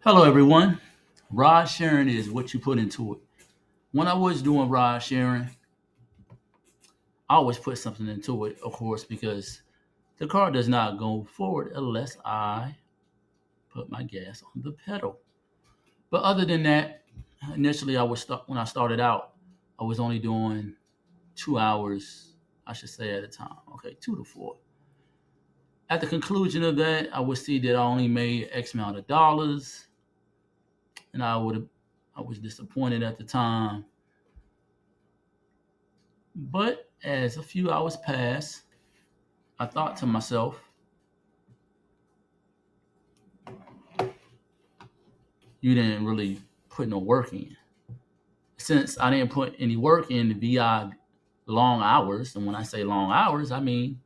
Hello, everyone. Ride sharing is what you put into it. When I was doing ride sharing, I always put something into it, of course, because the car does not go forward unless I put my gas on the pedal. But other than that, initially when I started out, I was only doing 2 hours, I should say, at a time. Okay, 2 to 4. At the conclusion of that, I would see that I only made X amount of dollars, and I was disappointed at the time. But as a few hours passed, I thought to myself, you didn't really put no work in. Since I didn't put any work in via long hours, and when I say long hours, I mean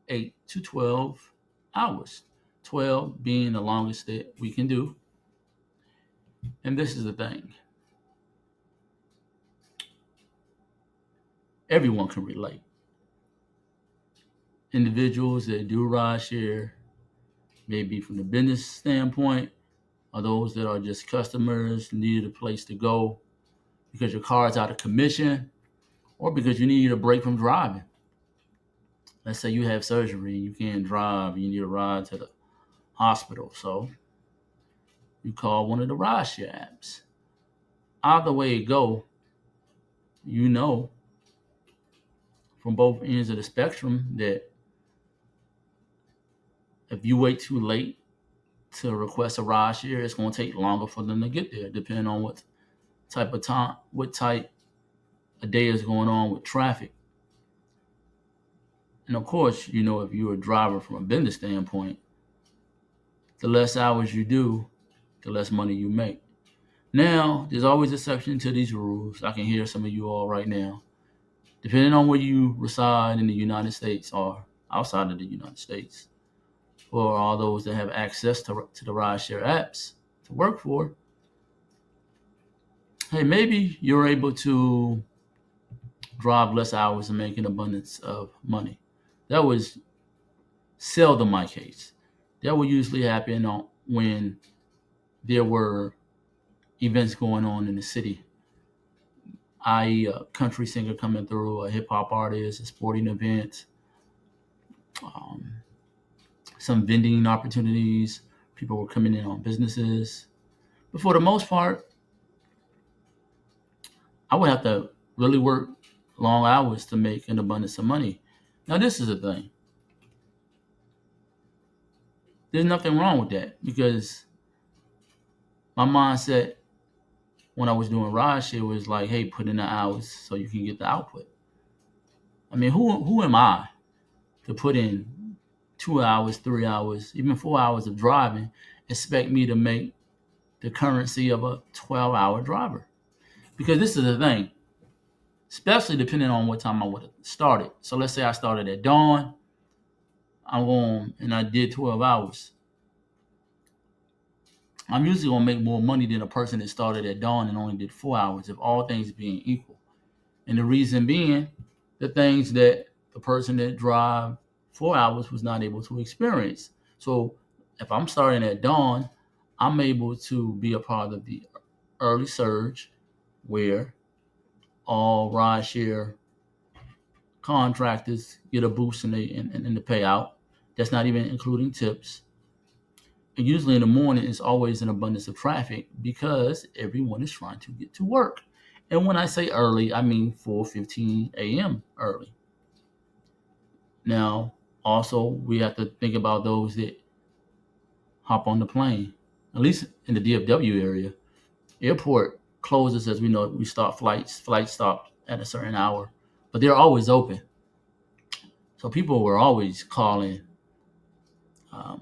8 to 12 hours. 12 being the longest that we can do. And this is the thing, everyone can relate. Individuals that do ride share, maybe from the business standpoint, or those that are just customers, needed a place to go because your car is out of commission, or because you need a break from driving. Let's say you have surgery and you can't drive, you need a ride to the hospital. So you call one of the rideshare apps. Either way it go, you know from both ends of the spectrum that if you wait too late to request a rideshare, it's going to take longer for them to get there, depending on what type of time, what type of day is going on with traffic. And of course, if you're a driver from a business standpoint, the less hours you do, the less money you make. Now, there's always exception to these rules. I can hear some of you all right now. Depending on where you reside in the United States or outside of the United States, or all those that have access to the rideshare apps to work for, hey, maybe you're able to drive less hours and make an abundance of money. That was seldom my case. That would usually happen when there were events going on in the city, i.e., a country singer coming through, a hip hop artist, a sporting event, um, some vending opportunities. People were coming in on businesses. But for the most part, I would have to really work long hours to make an abundance of money. Now, this is the thing. There's nothing wrong with that because my mindset when I was doing rideshare was like, hey, put in the hours so you can get the output. I mean, who am I to put in 2 hours, 3 hours, even 4 hours of driving, expect me to make the currency of a 12-hour driver? Because this is the thing, especially depending on what time I would have started. So let's say I started at dawn, I'm going and I did 12 hours. I'm usually gonna make more money than a person that started at dawn and only did 4 hours, if all things being equal. And the reason being, the things that the person that drive 4 hours was not able to experience. So if I'm starting at dawn, I'm able to be a part of the early surge where all rideshare contractors get a boost in the payout. That's not even including tips. And usually in the morning, it's always an abundance of traffic because everyone is trying to get to work. And when I say early, I mean 4:15 a.m. early. Now, also, we have to think about those that hop on the plane. At least in the DFW area, airport closes as we know. We start flights. Flights stop at a certain hour, but they're always open. So people were always calling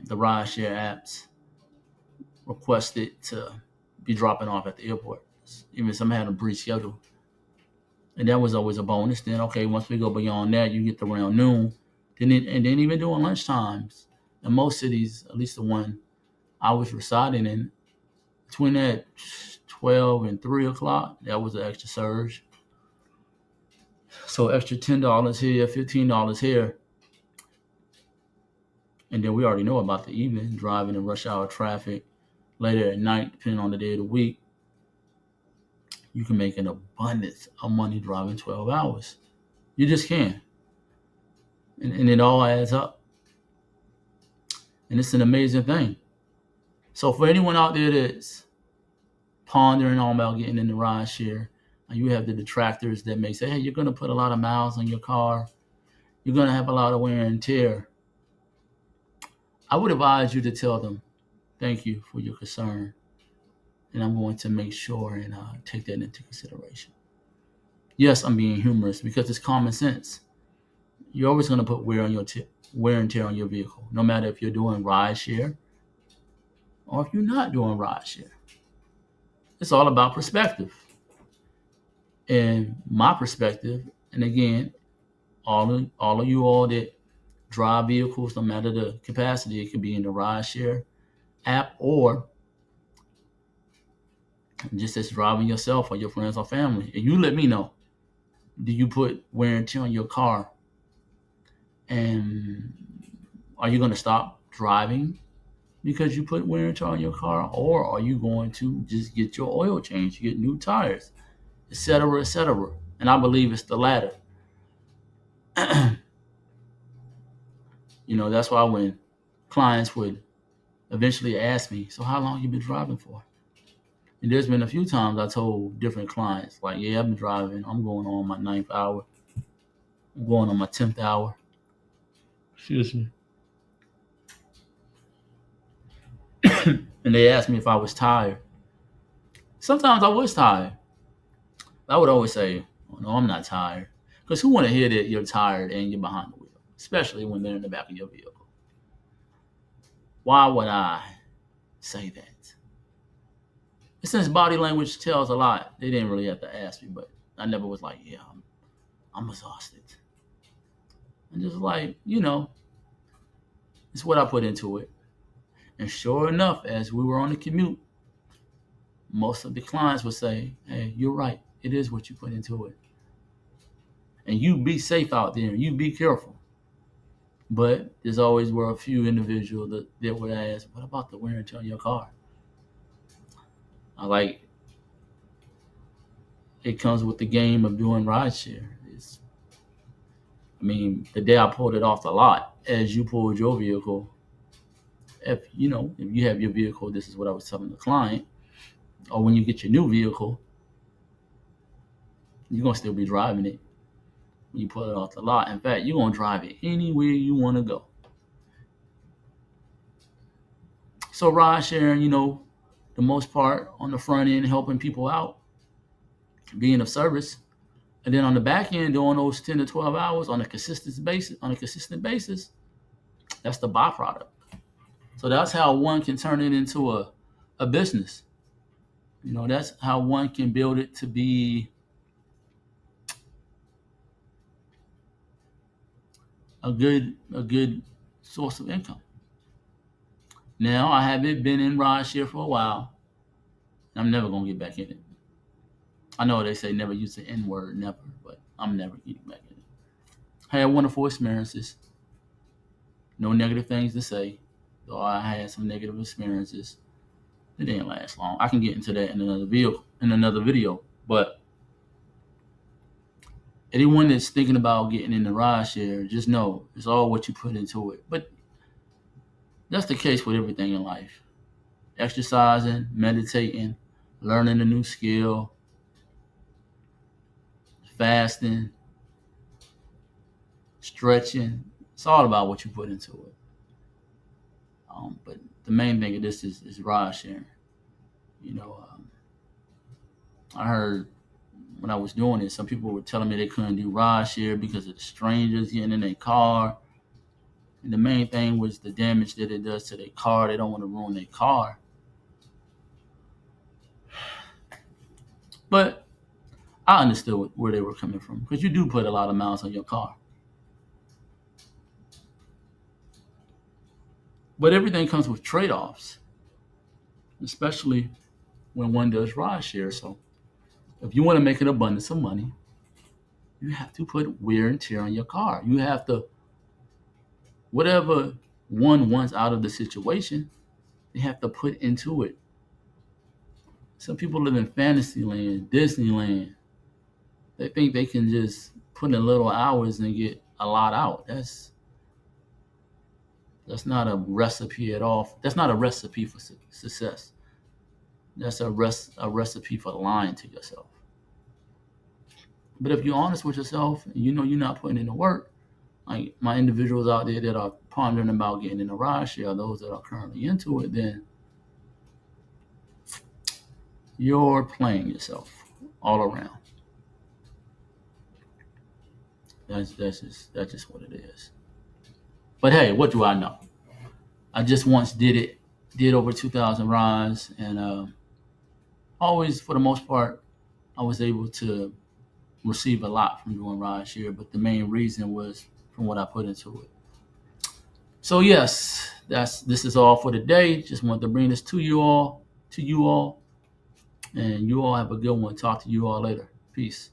the rideshare apps, requested to be dropping off at the airport. Even some had a brief schedule, and that was always a bonus. Then okay, once we go beyond that, you get to around noon. And then even during lunch times, in most cities, at least the one I was residing in, between that 12 and 3 o'clock, that was an extra surge. So extra $10 here, $15 here, and then we already know about the evening driving in rush hour traffic. later at night, depending on the day of the week, you can make an abundance of money driving 12 hours. You just can. And it all adds up. And it's an amazing thing. So for anyone out there that's pondering on about getting in the ride share, you have the detractors that may say, hey, you're going to put a lot of miles on your car. You're going to have a lot of wear and tear. I would advise you to tell them, thank you for your concern. And I'm going to make sure and take that into consideration. Yes, I'm being humorous because it's common sense. You're always going to put wear and tear on your vehicle, no matter if you're doing ride share or if you're not doing ride share. It's all about perspective. And my perspective, and again, all of you all that drive vehicles, no matter the capacity, it could be in the rideshare app or just as driving yourself or your friends or family. And you let me know, do you put wear and tear on your car? And are you going to stop driving because you put wear and tear on your car? Or are you going to just get your oil changed, get new tires, etc., etc.? And I believe it's the latter. That's why when clients would eventually ask me, so how long you been driving for? And there's been a few times I told different clients, like, yeah, I've been driving. I'm going on my ninth hour. I'm going on my 10th hour. Excuse me. And they asked me if I was tired. Sometimes I was tired. I would always say, oh, no, I'm not tired. Because who want to hear that you're tired and you're behind the wheel, especially when they're in the back of your vehicle? Why would I say that? Since body language tells a lot, they didn't really have to ask me, but I never was like, yeah, I'm exhausted. And just like, it's what I put into it. And sure enough, as we were on the commute, most of the clients would say, hey, you're right. It is what you put into it. And you be safe out there and you be careful. But there's always were a few individuals that would ask, what about the wear and tear on your car? I like it comes with the game of doing rideshare. The day I pulled it off the lot, as you pulled your vehicle, if you have your vehicle, this is what I was telling the client, or when you get your new vehicle, you're gonna still be driving it when you pull it off the lot. In fact, you're gonna drive it anywhere you want to go. So ride sharing, the most part on the front end, helping people out, being of service, and then on the back end, doing those 10 to 12 hours on a consistent basis, that's the byproduct. So that's how one can turn it into a business. That's how one can build it to be a good source of income. Now I haven't been in rideshare for a while. I'm never gonna get back in it. I know they say never use the N word, never, but I'm never getting back in it. I had wonderful experiences. No negative things to say, though I had some negative experiences. It didn't last long. I can get into that in another video. But anyone that's thinking about getting in the rideshare, just know it's all what you put into it. But that's the case with everything in life. Exercising, meditating, learning a new skill, fasting, stretching. It's all about what you put into it. But the main thing of this is ride sharing. I heard when I was doing it, some people were telling me they couldn't do ride share because of the strangers getting in their car. And the main thing was the damage that it does to their car. They don't want to ruin their car. But I understood where they were coming from because you do put a lot of miles on your car. But everything comes with trade-offs, especially when one does ride share. So if you want to make an abundance of money, you have to put wear and tear on your car. You have to, whatever one wants out of the situation, they have to put into it. Some people live in Fantasyland, Disneyland. They think they can just put in little hours and get a lot out. That's not a recipe at all. That's not a recipe for success. That's a recipe for lying to yourself. But if you're honest with yourself and you know you're not putting in the work, like my individuals out there that are pondering about getting in a rideshare, those that are currently into it, then you're playing yourself all around. That's just what it is. But hey, what do I know? I just once did over 2,000 rides, and always, for the most part, I was able to receive a lot from doing rideshare. But the main reason was from what I put into it. So yes, this is all for today. Just wanted to bring this to you all, and you all have a good one. Talk to you all later. Peace.